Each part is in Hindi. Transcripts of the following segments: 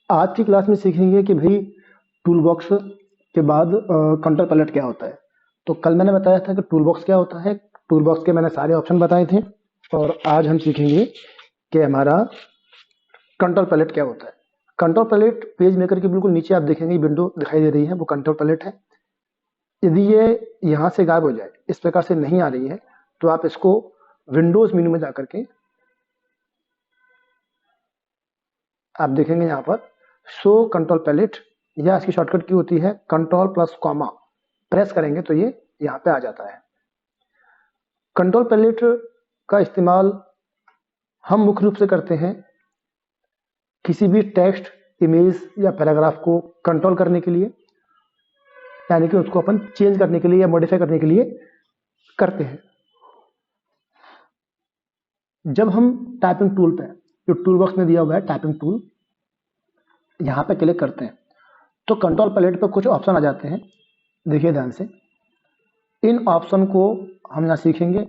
आज की क्लास में सीखेंगे कि भाई टूल बॉक्स के बाद कंट्रोल पैलेट क्या होता है। तो कल मैंने बताया था कि टूल बॉक्स क्या होता है, टूल बॉक्स के मैंने सारे ऑप्शन बताए थे। और आज हम सीखेंगे कि हमारा कंट्रोल पैलेट क्या होता है। कंट्रोल पैलेट पेज मेकर के बिल्कुल नीचे आप देखेंगे विंडो दिखाई दे रही है, वो कंट्रोल पैलेट है। यदि ये यहाँ से गायब हो जाए, इस प्रकार से नहीं आ रही है, तो आप इसको विंडोज मेन्यू में जाकर के आप देखेंगे यहाँ पर शो कंट्रोल पैलेट, या इसकी शॉर्टकट की होती है कंट्रोल प्लस कॉमा, प्रेस करेंगे तो ये यहाँ पे आ जाता है। कंट्रोल पैलेट का इस्तेमाल हम मुख्य रूप से करते हैं किसी भी टेक्स्ट, इमेज या पैराग्राफ को कंट्रोल करने के लिए, यानी कि उसको अपन चेंज करने के लिए या मॉडिफाई करने के लिए करते हैं। जब हम टाइपिंग टूल पे, जो टूल बॉक्स में दिया हुआ है टाइपिंग टूल, यहाँ पे क्लिक करते हैं तो कंट्रोल पैलेट पे कुछ ऑप्शन आ जाते हैं। देखिए ध्यान से, इन ऑप्शन को हम यहाँ सीखेंगे।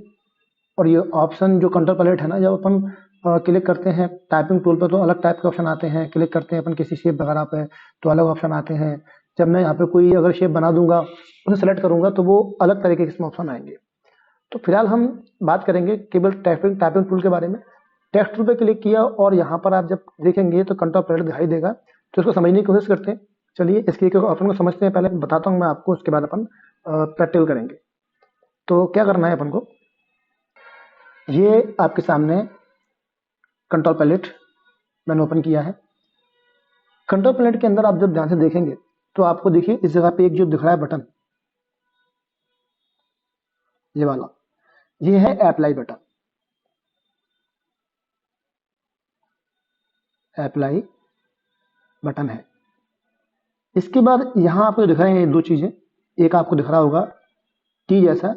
और ये ऑप्शन जो कंट्रोल पैलेट है ना, जब अपन क्लिक करते हैं टाइपिंग टूल पर तो अलग टाइप के ऑप्शन आते हैं। क्लिक करते हैं अपन किसी शेप वगैरह पे तो अलग ऑप्शन आते हैं। जब मैं यहाँ पे कोई अगर शेप बना दूंगा, उसे सेलेक्ट करूंगा तो वो अलग तरीके के इसमें ऑप्शन आएंगे। तो फिलहाल हम बात करेंगे केवल टाइपिंग टाइपिंग टूल के बारे में। टेक्स्ट टूल पे क्लिक किया और यहाँ पर आप जब देखेंगे तो कंट्रोल पैलेट दिखाई देगा, तो इसको समझने की कोशिश करते हैं। चलिए इसके एक ऑप्शन को समझते हैं। पहले बताता हूँ मैं आपको, उसके बाद अपन प्रैक्टिकल करेंगे। तो क्या करना है अपन को, ये आपके सामने कंट्रोल पैलेट मैंने ओपन किया है। कंट्रोल पैलेट के अंदर आप जब ध्यान से देखेंगे तो आपको देखिए इस जगह पे एक जो दिख रहा है बटन, ये वाला, ये है अप्लाई बटन। अप्लाई बटन है। इसके बाद यहाँ आपको दिख रहे हैं दो चीजें, एक आपको दिख रहा होगा टी जैसा,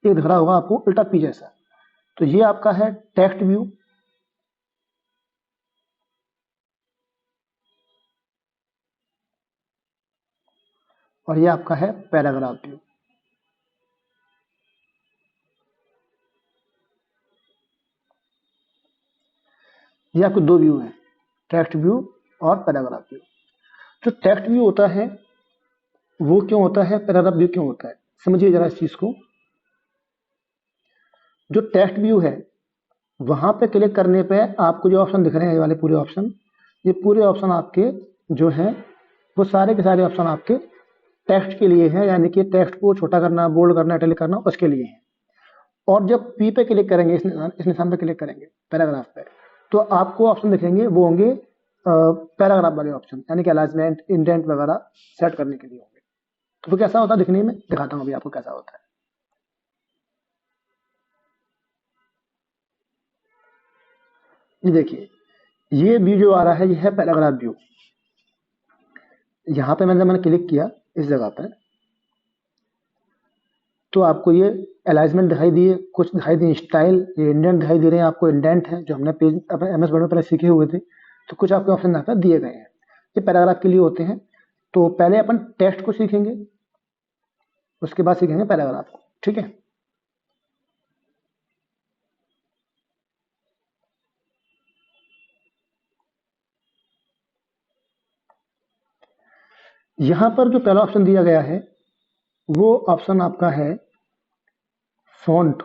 एक दिख रहा होगा आपको उल्टा पी जैसा। तो ये आपका है टेक्स्ट व्यू, और ये आपका है पैराग्राफ व्यू। ये आपके दो व्यू हैं, टेक्स्ट व्यू और पैराग्राफ व्यू। जो टेक्स्ट व्यू होता है वो क्यों होता है, पैराग्राफ व्यू क्यों होता है, समझिए जरा इस चीज को। जो टेक्स्ट व्यू है वहां पे क्लिक करने पे आपको जो ऑप्शन दिख रहे हैं, ये वाले पूरे ऑप्शन, ये पूरे ऑप्शन आपके जो हैं वो सारे के सारे ऑप्शन आपके टेक्स्ट के लिए है, यानी कि टेक्स्ट को छोटा करना, बोल्ड करना, इटैलिक करना, उसके लिए है। और जब पी पे क्लिक करेंगे, इस निशान पे क्लिक करेंगे पैराग्राफ पे, तो आपको ऑप्शन दिखेंगे, वो होंगे पैराग्राफ वाले ऑप्शन, यानी कि अलाइनमेंट, इंडेंट वगैरह सेट करने के लिए होंगे। तो वो कैसा होता है दिखने में, दिखाता हूँ अभी आपको कैसा होता है। ये देखिए, ये व्यू जो आ रहा है ये है पैराग्राफ व्यू। यहाँ पे मैंने क्लिक किया इस जगह पर, तो आपको ये अलाइनमेंट दिखाई दिए, कुछ दिखाई दिए स्टाइल, ये इंडेंट दिखाई दे रहे हैं आपको, इंडेंट है जो हमने पेज अपने एमएस वर्ड में पहले सीखे हुए थे। तो कुछ आपके ऑप्शन यहाँ पर दिए गए हैं, ये पैराग्राफ के लिए होते हैं। तो पहले अपन टेक्स्ट को सीखेंगे, उसके बाद सीखेंगे पैराग्राफ को, ठीक है। यहाँ पर जो पहला ऑप्शन दिया गया है वो ऑप्शन आपका है फॉन्ट।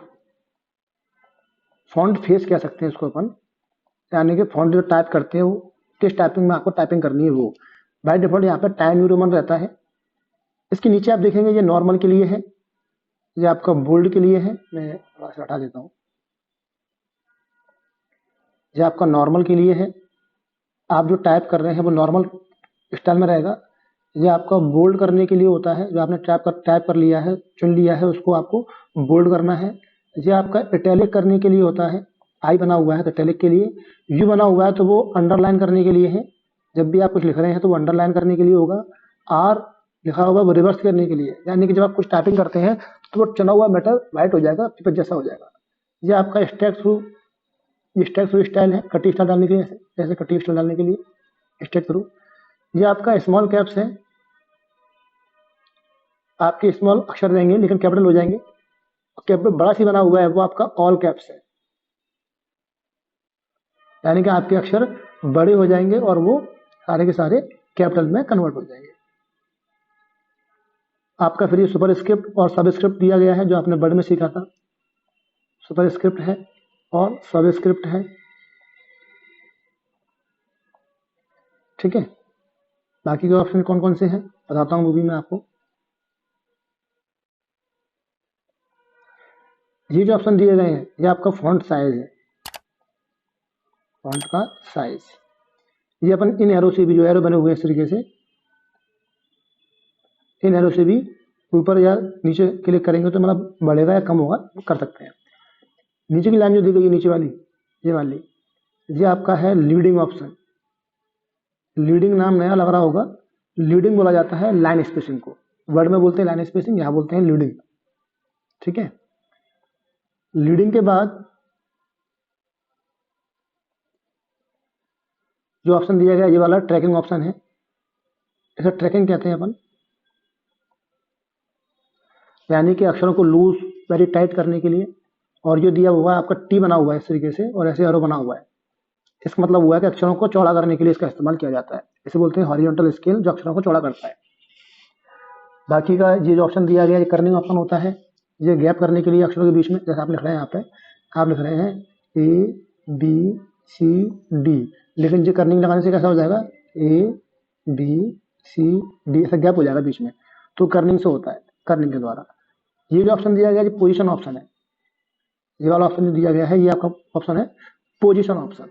फॉन्ट फेस कह सकते हैं इसको अपन, यानी कि फॉन्ट जो टाइप करते हैं वो किस टाइपिंग में आपको टाइपिंग करनी है वो। बाय डिफॉल्ट यहाँ पे टाइम न्यू रोमन रहता है। इसके नीचे आप देखेंगे ये नॉर्मल के लिए है, ये आपका बोल्ड के लिए है, मैं थोड़ा सा हटा देता हूँ, ये आपका नॉर्मल के लिए है। आप जो टाइप कर रहे हैं वो नॉर्मल स्टाइल में रहेगा। ये आपका बोल्ड करने के लिए होता है, जो आपने टाइप कर लिया है, चुन लिया है, उसको आपको बोल्ड करना है। ये आपका इटैलिक करने के लिए होता है, आई बना हुआ है तो इटैलिक के लिए, यू बना हुआ है तो वो अंडरलाइन करने के लिए है, जब भी आप कुछ लिख रहे हैं तो वो अंडरलाइन करने के लिए होगा। आर लिखा होगा वो रिवर्स करने के लिए, यानी कि जब आप कुछ टाइपिंग करते हैं तो वो चुना हुआ मैटर व्हाइट हो जाएगा, पेपर जैसा हो जाएगा। ये आपका स्टैक थ्रू, ये स्टैक थ्रू स्टाइल है, कटी स्टाइल डालने के लिए, ऐसे कटी स्टाइल डालने के लिए स्टैक थ्रू। ये आपका स्मॉल कैप्स है, आपके स्मॉल अक्षर रहेंगे लेकिन कैपिटल हो जाएंगे। कैपिटल बड़ा सी बना हुआ है वो आपका ऑल कैप्स है, यानी कि आपके अक्षर बड़े हो जाएंगे और वो सारे के सारे कैपिटल में कन्वर्ट हो जाएंगे। आपका फिर ये सुपर स्क्रिप्ट और सब स्क्रिप्ट दिया गया है जो आपने वर्ड में सीखा था। सुपर स्क्रिप्ट है और सब स्क्रिप्ट है, ठीक है। बाकी के ऑप्शन कौन कौन से हैं बताता हूँ मूवी में आपको। ये जो ऑप्शन दिए गए हैं ये आपका फॉन्ट साइज है, फॉन्ट का साइज। ये अपन इन एरो से भी, जो एरो बने हुए हैं इस तरीके से, इन एरो से भी ऊपर या नीचे क्लिक करेंगे तो मतलब बढ़ेगा या कम होगा कर सकते हैं। नीचे की लाइन जो दी गई है नीचे वाली, ये वाली, ये आपका है लीडिंग ऑप्शन। लीडिंग नाम नया लग रहा होगा, लीडिंग बोला जाता है लाइन स्पेसिंग को। वर्ड में बोलते हैं लाइन स्पेसिंग, यहाँ बोलते हैं लीडिंग, ठीक है। लीडिंग के बाद जो ऑप्शन दिया गया ये वाला ट्रैकिंग ऑप्शन है, इसे ट्रैकिंग कहते हैं अपन। यानी कि अक्षरों को लूज वेरी टाइट करने के लिए। और जो दिया हुआ है आपका टी बना हुआ है इस तरीके से और ऐसे एरो बना हुआ है, इसका मतलब हुआ है कि अक्षरों को चौड़ा करने के लिए इसका इस्तेमाल किया जाता है। इसे बोलते हैं हॉरिजॉन्टल स्केल, जो अक्षरों को चौड़ा करता है। बाकी का ये जो ऑप्शन दिया गया ये कर्निंग ऑप्शन होता है, ये गैप करने के लिए अक्षरों के बीच में। जैसे आप लिख रहे हैं यहाँ पे, आप लिख रहे हैं ए बी सी डी, लेकिन ये कर्निंग लगाने से कैसा हो जाएगा, ए बी सी डी, ऐसा गैप हो जाएगा बीच में, तो कर्निंग से होता है, कर्निंग के द्वारा। ये जो ऑप्शन दिया गया ये पोजीशन ऑप्शन है। ये वाला ऑप्शन जो दिया गया है ये आपका ऑप्शन है पोजीशन ऑप्शन।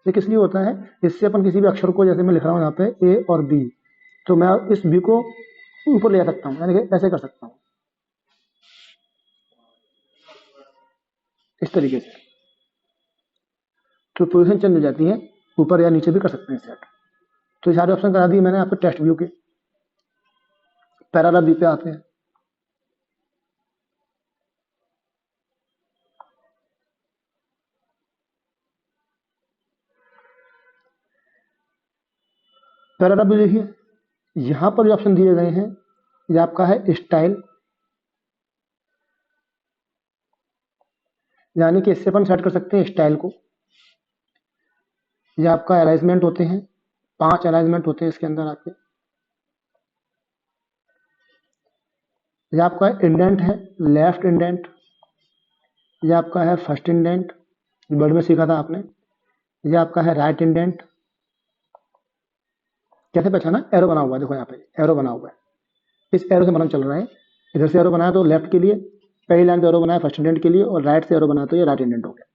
ये किस लिए होता है, इससे अपन किसी भी अक्षर को, जैसे मैं लिख रहा हूँ यहाँ पे ए और बी, तो मैं इस बी को ऊपर ले जा सकता हूँ, यानी कि ऐसे कर सकता हूँ इस तरीके से, तो पोजीशन चेंज हो जाती है, ऊपर या नीचे भी कर सकते हैं सेट। तो ये सारे ऑप्शन करा दिए मैंने आपको टेक्स्ट व्यू के। पैराग्राफ बी पे आते हैं। पैराग्राफ भी देखिए, यहाँ पर जो ऑप्शन दिए गए हैं ये आपका है स्टाइल, यानी कि इससे अपन सेट कर सकते हैं स्टाइल को। ये आपका अलाइनमेंट होते हैं, 5 अलाइनमेंट होते हैं इसके अंदर आपके। ये आपका इंडेंट है, लेफ्ट इंडेंट। ये आपका है फर्स्ट इंडेंट, वर्ड में सीखा था आपने। ये आपका है राइट इंडेंट। कैसे पहचाना, एरो बना हुआ है, देखो यहाँ पे एरो बना हुआ है, इस एरो से मालूम चल रहा है। इधर से एरो बनाया तो लेफ्ट के लिए, पहली लाइन पे एरो बनाया फर्स्ट इंडेंट के लिए, और राइट से एरो बनाया तो ये राइट इंडेंट हो गया।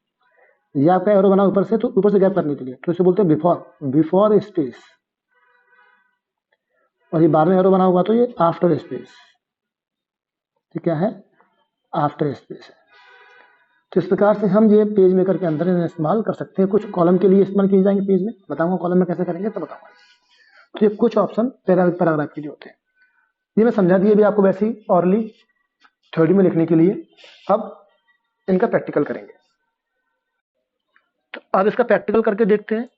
ये आपका एरो बना ऊपर से, तो ऊपर से गैप करने के लिए, तो इसे बोलते हैं बिफोर, बिफोर स्पेस। और ये बाद में एरो बना हुआ तो ये आफ्टर स्पेस, ये क्या है, आफ्टर स्पेस है। तो इस प्रकार से हम ये पेज मेकर के अंदर इस्तेमाल कर सकते हैं। कुछ कॉलम के लिए इस्तेमाल किए जाएंगे पेज में, बताऊंगा कॉलम में कैसे करेंगे तो बताऊंगा। तो ये कुछ ऑप्शन पैराग्राफ के लिए होते हैं, ये मैं समझा दिए भी आपको वैसे ही ऑरली थ्योरी में लिखने के लिए। अब इनका प्रैक्टिकल करेंगे, तो अब इसका प्रैक्टिकल करके देखते हैं।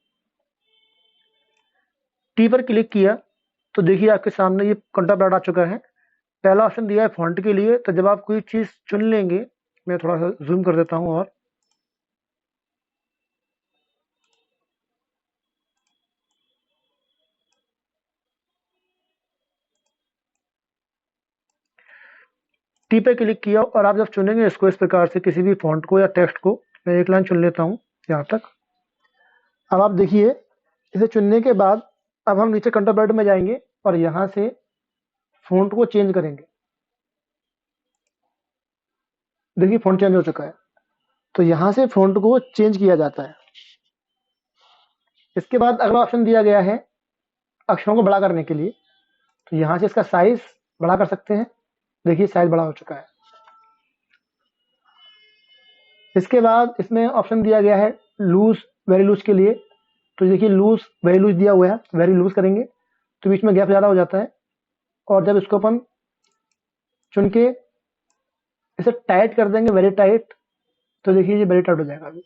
टी पर क्लिक किया तो देखिए आपके सामने ये कंट्रोल पैड आ चुका है। पहला ऑप्शन दिया है फॉन्ट के लिए, तो जब आप कोई चीज चुन लेंगे, मैं थोड़ा सा जूम कर देता हूं, और टी पे क्लिक किया और आप जब चुनेंगे इसको इस प्रकार से, किसी भी फॉन्ट को या टेक्स्ट को, मैं एक लाइन चुन लेता हूं यहाँ तक। अब आप देखिए इसे चुनने के बाद अब हम नीचे कंट्रोल पैड में जाएंगे और यहाँ से फॉन्ट को चेंज करेंगे। देखिए फॉन्ट चेंज हो चुका है, तो यहाँ से फॉन्ट को चेंज किया जाता है। इसके बाद अगला ऑप्शन दिया गया है अक्षरों को बड़ा करने के लिए, तो यहाँ से इसका साइज बड़ा कर सकते हैं। देखिए साइज बड़ा हो चुका है। इसके बाद इसमें ऑप्शन दिया गया है लूज, वेरी लूज के लिए, तो देखिए लूज वेरी लूज दिया हुआ है, वेरी लूज करेंगे तो बीच में गैप ज़्यादा हो जाता है, और जब इसको अपन चुन के इसे टाइट कर देंगे, वेरी टाइट, तो देखिए ये वेरी टाइट हो जाएगा। अभी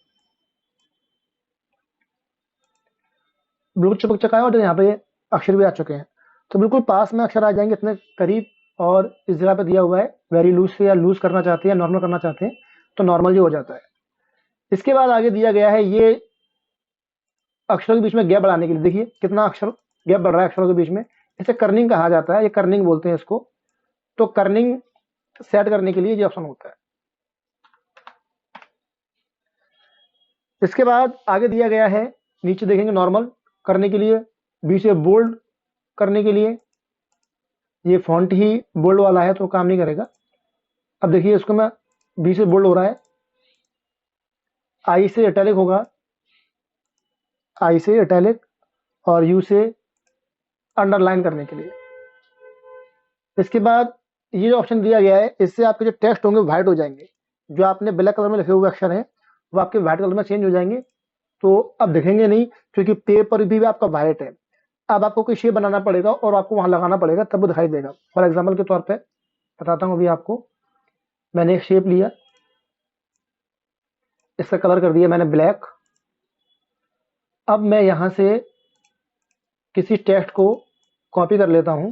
बिल्कुल चिपक चुका है और यहाँ पे अक्षर भी आ चुके हैं, तो बिल्कुल पास में अक्षर आ जाएंगे इतने करीब। और इस जगह पे दिया हुआ है वेरी लूज से, या लूज करना चाहते हैं या नॉर्मल करना चाहते हैं तो नॉर्मल जो हो जाता है। इसके बाद आगे दिया गया है ये अक्षरों के बीच में गैप बढ़ाने के लिए, देखिए कितना अक्षर गैप बढ़ रहा है अक्षरों के बीच में, इसे कर्निंग कहा जाता है, ये कर्निंग बोलते हैं इसको। तो कर्निंग सेट करने के लिए ये ऑप्शन होता है। इसके बाद आगे दिया गया है, नीचे देखेंगे नॉर्मल करने के लिए, बी से बोल्ड करने के लिए, ये फॉन्ट ही बोल्ड वाला है तो काम नहीं करेगा। अब देखिए इसको मैं, बी से बोल्ड हो रहा है, आई से इटैलिक होगा, आई से इटैलिक, और यू से अंडरलाइन करने के लिए। इसके बाद ये जो ऑप्शन दिया गया है, इससे आपके जो टेक्स्ट होंगे व्हाइट हो जाएंगे, जो आपने ब्लैक कलर में लिखे हुए अक्षर हैं वो आपके व्हाइट कलर में चेंज हो जाएंगे, तो अब दिखेंगे नहीं, क्योंकि पेपर भी आपका व्हाइट है। अब आपको कोई शेप बनाना पड़ेगा और आपको वहां लगाना पड़ेगा, तब वो दिखाई देगा। फॉर एग्जाम्पल के तौर पर बताता हूँ अभी आपको, मैंने एक शेप लिया, इसका कलर कर दिया मैंने ब्लैक। अब मैं यहां से किसी टेक्स्ट को कॉपी कर लेता हूं,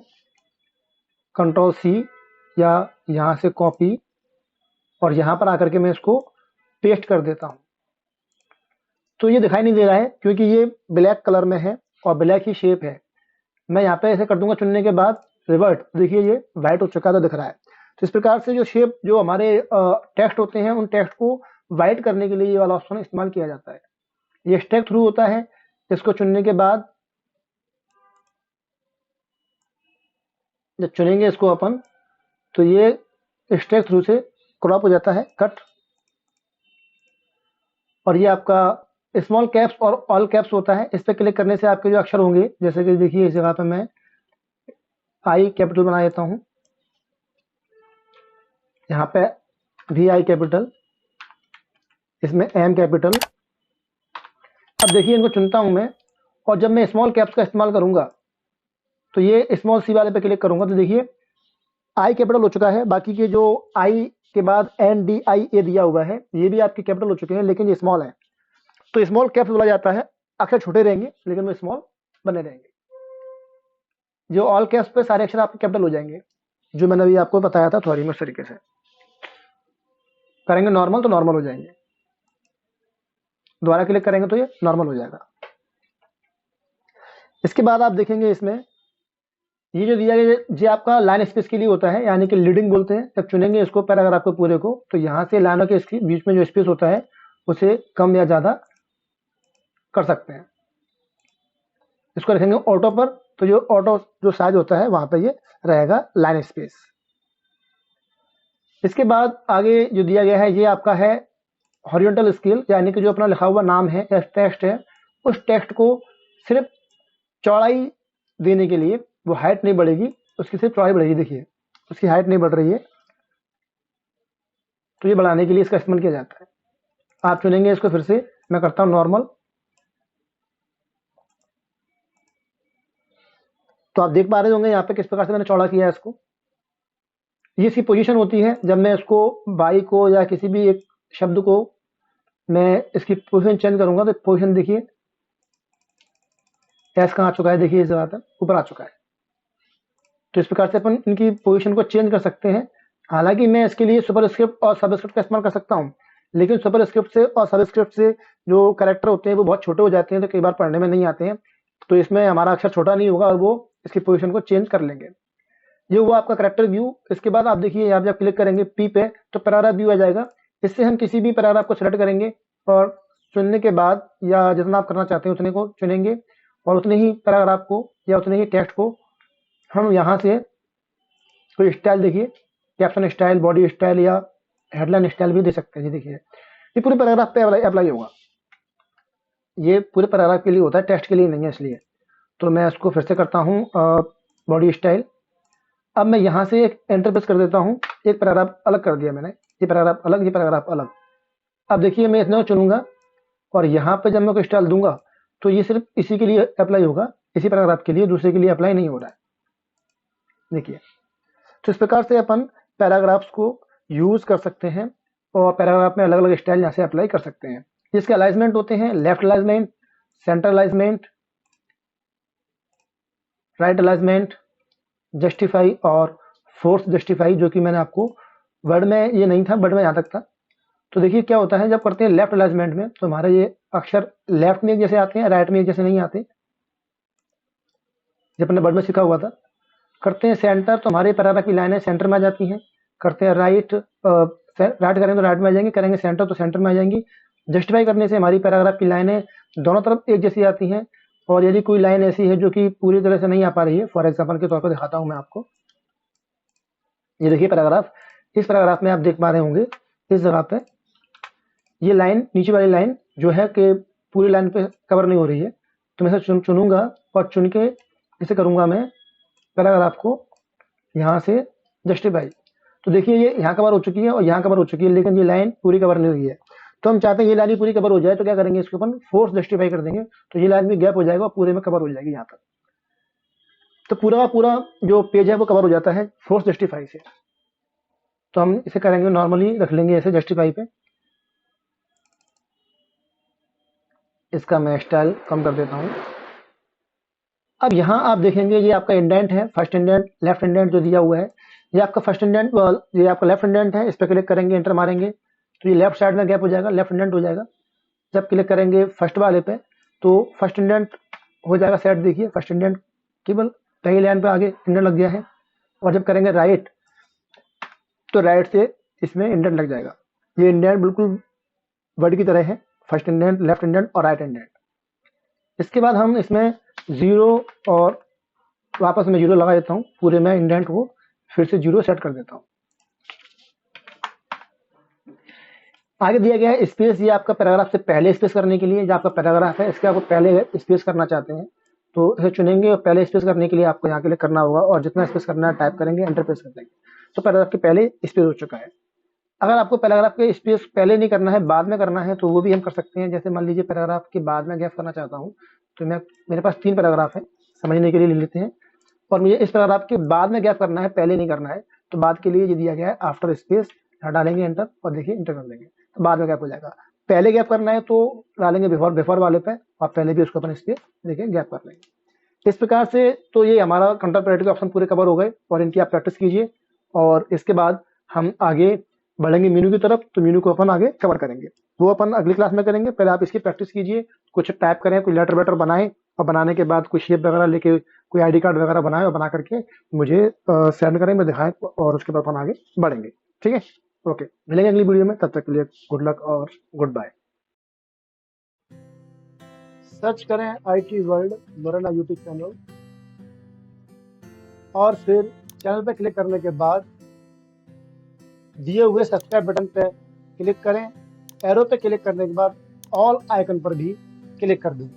कंट्रोल सी, या यहां से कॉपी, और यहां पर आकर के मैं इसको पेस्ट कर देता हूं। तो ये दिखाई नहीं दे रहा है क्योंकि ये ब्लैक कलर में है और ब्लैक ही शेप है। मैं यहाँ पे ऐसे कर दूंगा, चुनने के बाद रिवर्ट, देखिए ये व्हाइट हो चुका है तो दिख रहा है। तो इस प्रकार से जो शेप, जो हमारे टेक्स्ट होते हैं, उन टेक्स्ट को व्हाइट करने के लिए ये वाला ऑप्शन इस्तेमाल किया जाता है। ये स्टेप थ्रू होता है, इसको चुनने के बाद जब चुनेंगे इसको अपन, तो ये स्टेप थ्रू से क्रॉप हो जाता है, कट। और ये आपका स्मॉल कैप्स और ऑल कैप्स होता है, इस पर क्लिक करने से आपके जो अक्षर होंगे, जैसे कि देखिए इस जगह पे मैं आई कैपिटल बना देता हूं, यहाँ पे भी आई कैपिटल, इसमें एम कैपिटल। अब देखिए इनको चुनता हूं मैं, और जब मैं स्मॉल कैप्स का इस्तेमाल करूंगा तो ये स्मॉल सी वाले पे क्लिक करूंगा तो देखिए आई कैपिटल हो चुका है। बाकी के जो आई के बाद एन डी आई ए दिया हुआ है, ये भी आपके कैपिटल हो चुके हैं, लेकिन ये स्मॉल है, तो स्मॉल कैप्स बोला जाता है। अक्षर छोटे रहेंगे लेकिन वो स्मॉल बने रहेंगे। जो ऑल कैप्स पे सारे अक्षर आपके कैपिटल हो जाएंगे, जो मैंने अभी आपको बताया था थ्योरी में। उस तरीके से करेंगे नॉर्मल तो नॉर्मल हो जाएंगे, दोबारा क्लिक करेंगे तो ये नॉर्मल हो जाएगा। इसके बाद आप देखेंगे इसमें ये जो दिया गया, ये आपका लाइन स्पेस के लिए होता है, यानी कि लीडिंग बोलते हैं। जब चुनेंगे इसको पैराग्राफ को पूरे को, तो यहाँ से लाइनों के इसके बीच में जो स्पेस होता है उसे कम या ज्यादा कर सकते हैं। इसको रखेंगे ऑटो पर, तो जो ऑटो जो साइज होता है वहां पर ये रहेगा लाइन स्पेस। इसके बाद आगे जो दिया गया है, ये आपका है हॉरिजॉन्टल स्केल, यानी कि जो अपना लिखा हुआ नाम है या टेक्स्ट है, उस टेक्स्ट को सिर्फ चौड़ाई देने के लिए, वो हाइट नहीं बढ़ेगी, उसकी सिर्फ चौड़ाई बढ़ेगी। देखिए उसकी हाइट नहीं बढ़ रही है, तो ये बढ़ाने के लिए इसका इस्तेमाल किया जाता है। आप चुनेंगे इसको, फिर से मैं करता हूं नॉर्मल, तो आप देख पा रहे होंगे यहाँ पे किस प्रकार से मैंने चौड़ा किया है इसको। ये इसकी पोजीशन होती है, जब मैं इसको बाई को या किसी भी एक शब्द को मैं इसकी पोजीशन चेंज करूंगा, तो पोजीशन देखिए एस कहाँ आ चुका है, देखिए इस जगह पर ऊपर आ चुका है। तो इस प्रकार से अपन इनकी पोजीशन को चेंज कर सकते हैं। हालांकि मैं इसके लिए सुपरस्क्रिप्ट और सबस्क्रिप्ट का इस्तेमाल कर सकता हूं, लेकिन सुपरस्क्रिप्ट से और सबस्क्रिप्ट से जो कैरेक्टर होते हैं वो बहुत छोटे हो जाते हैं, तो कई बार पढ़ने में नहीं आते हैं। तो इसमें हमारा अक्षर छोटा नहीं होगा और वो इसकी पोजीशन को चेंज कर लेंगे। ये हुआ आपका कैरेक्टर व्यू। इसके बाद आप देखिए यहाँ जब क्लिक करेंगे पी पे, तो पैराग्राफ व्यू आ जाएगा। इससे हम किसी भी पैराग्राफ को सिलेक्ट करेंगे और चुनने के बाद, या जितना आप करना चाहते हैं उतने को चुनेंगे, और उतने ही पैराग्राफ को या उतने ही टेक्स्ट को हम यहाँ से कोई स्टाइल, देखिए कैप्शन स्टाइल, बॉडी स्टाइल या हेडलाइन स्टाइल भी दे सकते हैं। जी देखिए ये पूरे पैराग्राफ पे अप्लाई होगा, ये पूरे पैराग्राफ के लिए होता है, टेक्स्ट के लिए नहीं है इसलिए। तो मैं इसको फिर से करता हूँ बॉडी स्टाइल। अब मैं यहाँ से एक एंटर प्रेस कर देता हूँ, एक पैराग्राफ अलग कर दिया मैंने, ये पैराग्राफ अलग, ये पैराग्राफ अलग। अब देखिए मैं इतना चुनूंगा और यहाँ पे जब मैं कोई स्टाइल दूंगा तो ये सिर्फ इसी के लिए अप्लाई होगा, इसी पैराग्राफ के लिए, दूसरे के लिए अप्लाई नहीं हो रहा है। देखिए तो इस प्रकार से अपन पैराग्राफ्स को यूज कर सकते हैं और पैराग्राफ में अलग अलग स्टाइल यहाँ से अप्लाई कर सकते हैं। इसके अलाइजमेंट होते हैं left alignment, centre alignment, right alignment, justify और फोर्स जस्टिफाई, जो कि मैंने आपको वर्ड में ये नहीं था, वर्ड में यहाँ तक था। तो देखिए क्या होता है जब करते हैं लेफ्ट अलाइजमेंट में, तो हमारे ये अक्षर लेफ्ट में एक जैसे आते हैं, राइट में एक जैसे नहीं आते। जब अपने वर्ड में सीखा हुआ था। करते हैं सेंटर, तो हमारे पैराग्राफ की लाइनें सेंटर में आ जाती हैं। करते हैं राइट, राइट करेंगे तो राइट में आ जाएंगी, करेंगे सेंटर तो सेंटर में आ जाएंगी। जस्टिफाई करने से हमारी पैराग्राफ की लाइनें दोनों तरफ एक जैसी आती हैं। और यदि कोई लाइन ऐसी है जो कि पूरी तरह से नहीं आ पा रही है, फॉर एग्जाम्पल के तौर पर दिखाता हूं मैं आपको। ये देखिए पैराग्राफ, इस पैराग्राफ में आप देख पा रहे होंगे इस जगह पे ये लाइन, नीचे वाली लाइन जो है कि पूरी लाइन पे कवर नहीं हो रही है, तो मैं इसे चुनूंगा और चुन के इसे करूंगा मैं पैराग्राफ को यहाँ से जस्टिफाई। तो देखिए ये यहाँ कवर हो चुकी है और यहाँ कवर हो चुकी है, लेकिन ये लाइन पूरी कवर नहीं हुई है। तो हम चाहते हैं ये लाइन पूरी कवर हो जाए, तो क्या करेंगे, इसको अपन फोर्स जस्टिफाई कर देंगे, तो ये लाइन भी गैप हो जाएगा और पूरे में कवर हो जाएगी यहाँ तक। तो पूरा का पूरा जो पेज है वो कवर हो जाता है फोर्स जस्टिफाई से। तो हम इसे करेंगे, नॉर्मली रख लेंगे ऐसे जस्टिफाई पे। इसका मैं स्टाइल कम कर देता हूँ। अब यहाँ आप देखेंगे ये आपका इंडेंट है, फर्स्ट इंडेंट, लेफ्ट इंडेंट जो दिया हुआ है, ये आपका फर्स्ट इंडेंट, ये आपका लेफ्ट इंडेंट है। इस पर क्लिक करेंगे, एंटर मारेंगे तो ये लेफ्ट साइड में गैप हो जाएगा, लेफ्ट इंडेंट हो जाएगा। जब क्लिक करेंगे फर्स्ट वाले पे तो फर्स्ट इंडेंट हो जाएगा सेट। देखिए फर्स्ट इंडेंट केवल पहली लाइन पे आगे इंडेंट लग गया है। और जब करेंगे राइट तो राइट से इसमें इंडेंट लग जाएगा। ये इंडेंट बिल्कुल वर्ड की तरह है, फर्स्ट इंडेंट, लेफ्ट इंडेंट और राइट इंडेंट। इसके बाद हम इसमें जीरो और वापस मैं जीरो लगा देता हूँ, पूरे में इंडेंट को फिर से जीरो सेट कर देता हूँ। आगे दिया गया है स्पेस, ये आपका पैराग्राफ से पहले स्पेस करने के लिए, जो आपका पैराग्राफ है इसके आपको पहले स्पेस करना चाहते हैं तो इसे चुनेंगे और पहले स्पेस करने के लिए आपको यहाँ क्लिक करना होगा और जितना स्पेस करना है टाइप करेंगे, एंटर प्रेस कर देंगे तो पैराग्राफ के पहले स्पेस हो चुका है। अगर आपको पैराग्राफ के स्पेस पहले नहीं करना है, बाद में करना है, तो वो भी हम कर सकते हैं। जैसे मान लीजिए पैराग्राफ के बाद में गैप करना चाहता हूँ, तो मैं, मेरे पास 3 पैराग्राफ है, समझने के लिए ले लेते हैं। और मुझे इस पैराग्राफ के बाद में गैप करना है, पहले नहीं करना है, तो बाद के लिए ये दिया गया है आफ्टर स्पेस, यहाँ डालेंगे एंटर और देखिए एंटर कर देंगे तो बाद में गैप हो जाएगा। पहले गैप करना है तो डालेंगे बिफोर, बिफोर वाले पे, और पहले भी उसको अपन स्पेस देखिए गैप कर लेंगे। इस प्रकार से तो ये हमारा कंट्रोल पैलेट के ऑप्शन पूरे कवर हो गए और इनकी आप प्रैक्टिस कीजिए। और इसके बाद हम आगे बढ़ेंगे मेनू की तरफ, तो मेनू को अपन आगे कवर करेंगे, वो अपन अगली क्लास में करेंगे। पहले आप इसकी प्रैक्टिस कीजिए, कुछ टाइप करें, कोई लेटर वेटर बनाएं और बनाने के बाद कोई शेप वगैरह लेके कोई आईडी कार्ड वगैरह बनाएं और बना करके मुझे सेंड करें, मैं दिखाएं और उसके बाद अपन आगे बढ़ेंगे। ठीक है, ओके, मिलेंगे अगली वीडियो में, तब तक के लिए गुड लक और गुड बाय। सर्च करें IT world Morena YouTube channel और फिर चैनल पे क्लिक करने के बाद दिए हुए सब्सक्राइब बटन पे क्लिक करें। एरो पे क्लिक करने के बाद ऑल आइकन पर भी क्लिक कर दें।